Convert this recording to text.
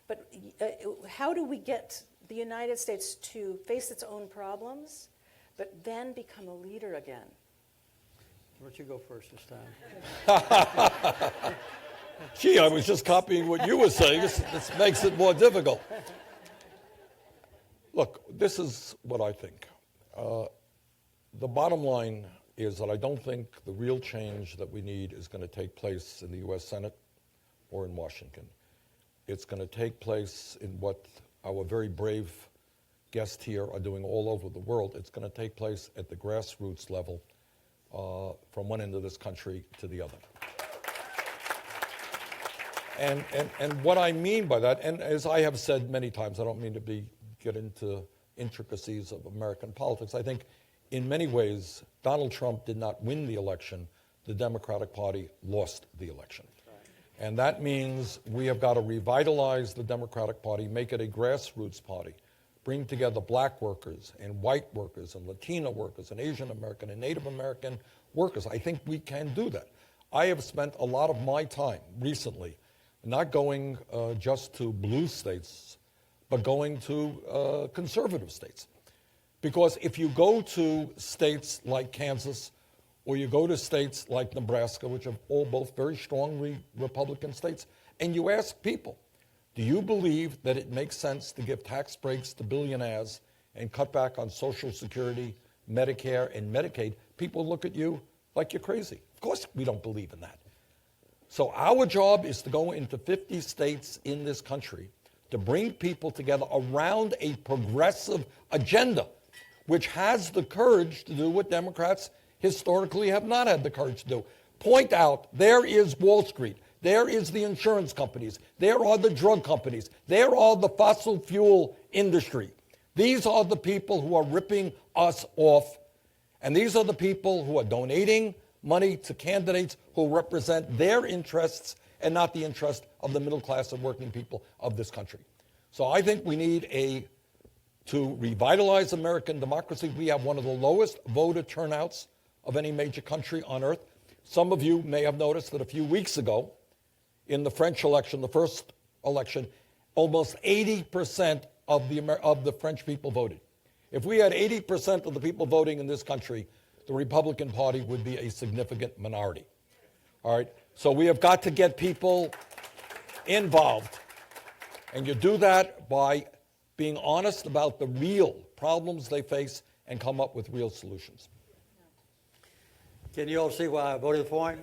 But how do we get the United States to face its own problems, but then become a leader again? Why don't you go first this time? Gee, I was just copying what you were saying. This makes it more difficult. Look, this is what I think. The bottom line is that I don't think the real change that we need is going to take place in the U.S. Senate or in Washington. It's going to take place in what our very brave guests here are doing all over the world. It's going to take place at the grassroots level, from one end of this country to the other. And what I mean by that, and as I have said many times, I don't mean to get into intricacies of American politics. I think in many ways, Donald Trump did not win the election. The Democratic Party lost the election. And that means we have got to revitalize the Democratic Party, make it a grassroots party, bring together black workers and white workers and Latino workers and Asian American and Native American workers. I think we can do that. I have spent a lot of my time recently not going just to blue states, but going to conservative states. Because if you go to states like Kansas, or you go to states like Nebraska, which are all both very strongly Republican states, and you ask people, do you believe that it makes sense to give tax breaks to billionaires and cut back on Social Security, Medicare, and Medicaid? People look at you like you're crazy. Of course we don't believe in that. So our job is to go into 50 states in this country to bring people together around a progressive agenda, which has the courage to do what Democrats historically have not had the courage to do. Point out, there is Wall Street, there is the insurance companies, there are the drug companies, there are the fossil fuel industry. These are the people who are ripping us off, and these are the people who are donating money to candidates who represent their interests and not the interest of the middle class and working people of this country. So I think we need to revitalize American democracy. We have one of the lowest voter turnouts of any major country on earth. Some of you may have noticed that a few weeks ago, in the French election, the first election, almost 80% of the French people voted. If we had 80% of the people voting in this country, the Republican Party would be a significant minority. All right? So we have got to get people involved. And you do that by being honest about the real problems they face and come up with real solutions. Can you all see why I voted for him?